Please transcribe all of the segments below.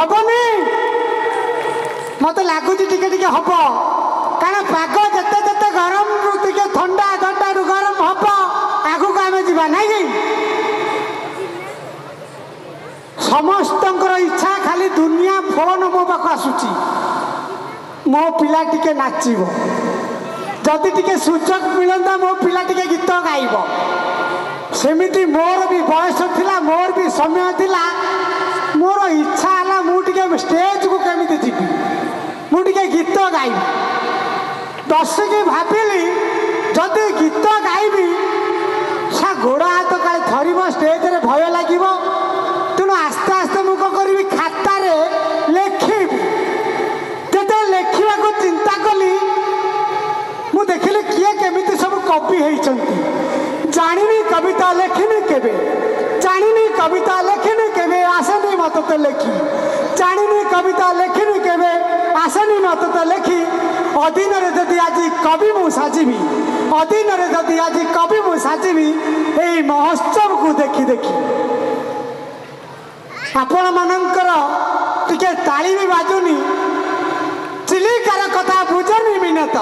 हबनी मत लगुच टिके टिके हम कारण पाग जिते जिते गरम टे थंडा थंडा गरम हम आगू आम जा ना कि समस्त इच्छा खाली दुनिया फोन मो पाक आसूची मो पिला टिके नाचब जदि टिके सुजोग मिलता मो पिला टिके गीत गाइब सेमिति मोर भी बयस थिला मोर भी समय थिला मोर इच्छा है मुझे स्टेज को केमी जीवी मुझे गीत गाइबी दर्शक भाविली जदि गीत गाइबी सा गोड़ हाथ का थर स्टेज रे भय लगे तेणु आस्ते आस्ते मुझे करी खातार लेखी जो लेखा को चिंता कली मु देखिली किए केमिति सब कवि होती जानी कविता लेखिनी केबे जानी कविता लेखिनी केबे आसनी मत तो लेखी जानी कविता लेखिनी केबे आसनी मत तो लेखी अधीन जदि आज कवि मु साजिबी अधीन जदि आज कवि मु साजिबी यही महोत्सव को देखी देखी आपण मानकर टिके ताली भी बाजुनी चिलिकार कथा बुझनी मिनत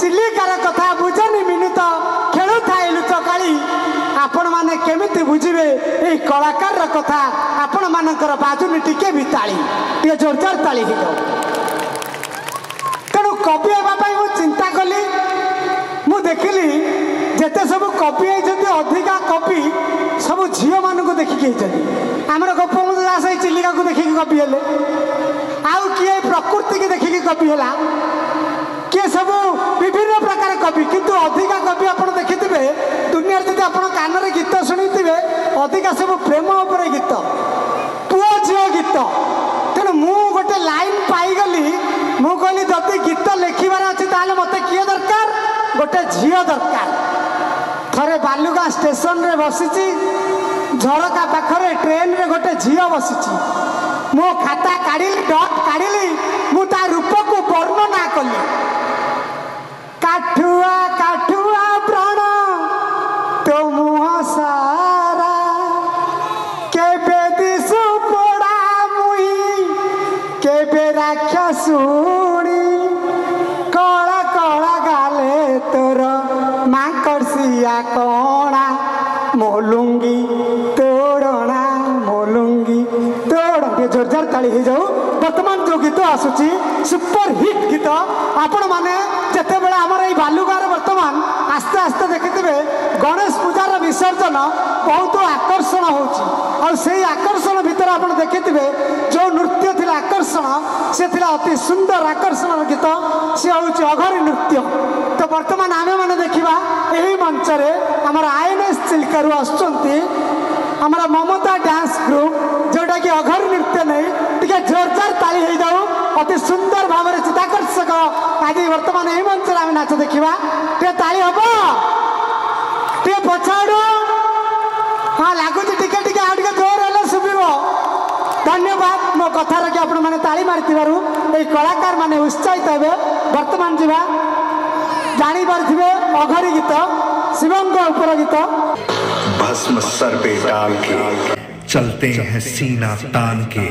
चिलिकार कथा बुझनी मिनत खेलु थाए लुचकाली आपण माने केमिति बुझिबे ए कलाकार कथा आपण मानकर बाजुनी टिके भी ताली टिके जोरदार ताली हो तेणु कवि होगा मु चिंता कली मु देखिली जेते सब कवि होती अधिका कवि सब झील मानक देखिकी होती आमर गोपबंधु दास चिलिका को देखिकी कवि हेले आउ किए प्रकृति की देखिकी कवि है किए सब विभिन्न प्रकार कवि किंतु अधिका कवि आप देखिथे दुनिया जब आप कान में गीत शुणी अधिका सब प्रेम उपर गीत पुओ झील गीत तेणु मु गोटे लाइन पाईगली मु कहली जदि गीत लिखबार अच्छी मत किए दरकार गोटे झील दरकार थरे बालुगाँ स्टेशन रे बसी झरका पाखरे ट्रेन रे गोटे झील बसी मो खाता काढ़ी डट काढ़ी मु ता रूप को वर्णना कली काठुआ काठुआ प्राण तो मुह सारा केबे दिसु पोड़ा मुई केबे राक्षसुणी कला कला गाले तोर माकड़सिया कणा मोलुंगी तोड़ना मोलुंगी तोड़ जोरदार ताली हो जाऊ बर्तमान जो गीत आसूची सुपर हिट गीत आपण मैंने जिते बड़े आमर ये बालुगार बर्तमान आस्ते आस्ते देखिथे गणेश पूजार विसर्जन बहुत आकर्षण होती आकर्षण भितर आप देखिथे जो नृत्य थी आकर्षण से अति सुंदर आकर्षण गीत सी हूँ अघरी नृत्य तो बर्तमान आम मैंने देखा यही मंच आमर आईएनएस चिल्कार आमर ममता डांस ग्रुप जोटा कि अघरी नृत्य नहीं टे जोरदार ताली हो जाऊ अति सुंदर भाव में चित्ताकर्षक आज बर्तमान यही मंच आम नाच देखा टे ताली हम टे पछाड़ू हाँ लगुच टिके टिके आउ टे जोर है शुभ धन्यवाद मो कथा रखी आपण मैंने ताली मारी कलाकार माने उत्साहित हे बर्तमान जीवा जानी पारे अघरी गीत शिवम उपर गीत भस्म सर पे डाल के चलते हैं सीना तान के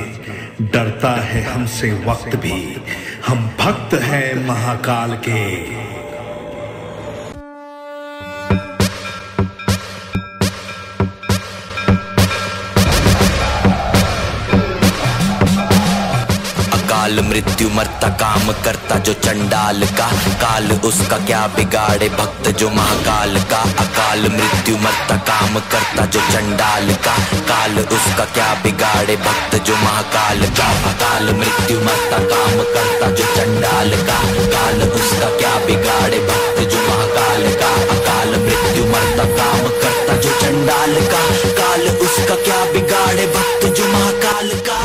डरता है हमसे वक्त भी हम भक्त हैं महाकाल के काल मृत्यु मरता काम करता जो चंडाल का काल उसका क्या बिगाड़े भक्त जो महाकाल का अकाल मृत्यु मरता काम करता जो चंडाल का काल उसका क्या बिगाड़े भक्त जो महाकाल का अकाल मृत्यु मरता काम करता जो चंडाल का काल उसका क्या बिगाड़े भक्त जो महाकाल का अकाल मृत्यु मरता काम करता जो चंडाल का काल उसका क्या बिगाड़े भक्त जो महाकाल का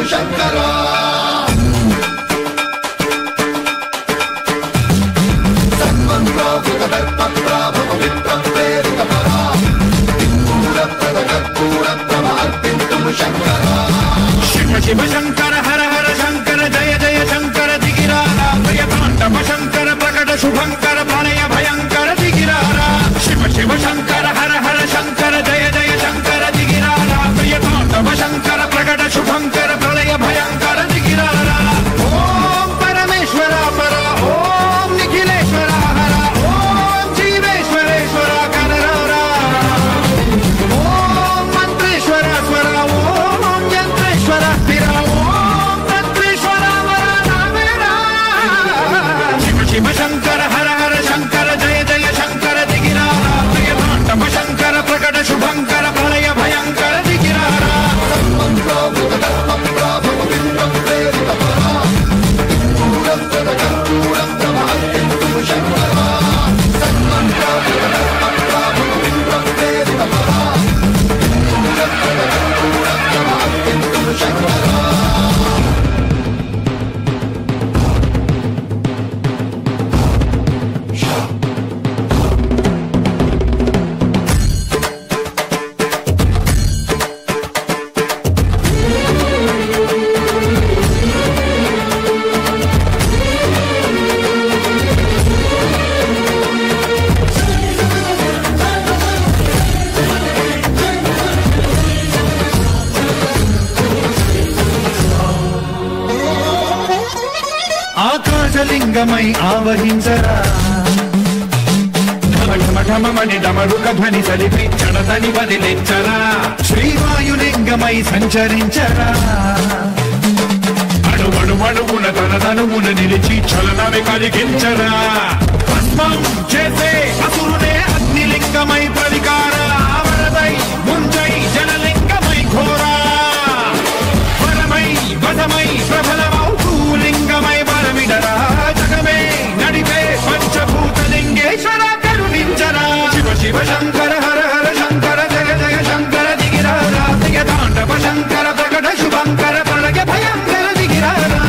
शंकरा शिव शंकर हर हर शंकर जय जय शंकर दिगिरारा प्रियतांडव शंकर प्रकट शुभंकर प्रणय भयंकर दिगिरारा शिव शिव शंकर हर हर शंकर जय जय शंकर दिगिरारा प्रियतांडव शंकर प्रकट शुभंकर प्रलय भयंकर दिगिरारा ओम परमेश्वर पर ओम निखिलेश्वर हर ओम जीवेश्वरेश्वर कनरारा ओम मंत्रेश्वर स्वर ओम यंत्रेश्वर स्थिर ओम तंत्रेश्वर वरदामेरा शिव शिव शंकर हर हर शंकर जय जय शंकर दिगिरारा प्रियतांडव शंकर प्रकट शुभंकर प्रलय भयंकर दिगिरारा ఆకాశలింగమై ఆవహించరా ఢమఢమఢమని డమరుక ధ్వని సలిపి చడదని వదిలించరా శ్రీవాయులింగమై సంచరించరా అణువణువున తన తనువున నిలిచి చలనమే కలిగించరా భస్మం చేసే అసురునే అగ్నిలింగమై ప్రవికార వరదై ముంజై జనలింగమై ఘోరా వరమై వదమై ప్రబలమౌతూ లింగమై బలమిడరా జగమే నడిపే పంచభూతలింగేశ్వర కరుణించరా శివ శివ శంకర హర హర శంకర జయ జయ శంకర దిగిరారా ప్రియతాండవ శంకర ప్రకట శుభంకర ప్రళయ భయంకర దిగిరారా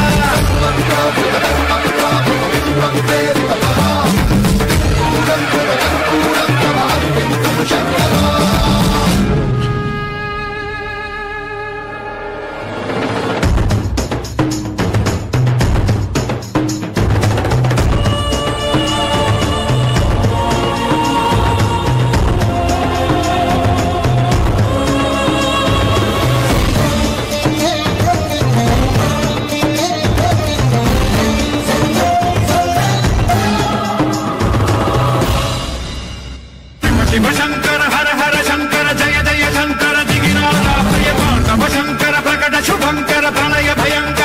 शिव शंकर हर हर शंकर जय जय शंकर दिगिरारा प्रियतांडव शंकर प्रकट शुभंकर प्रणय भयंकर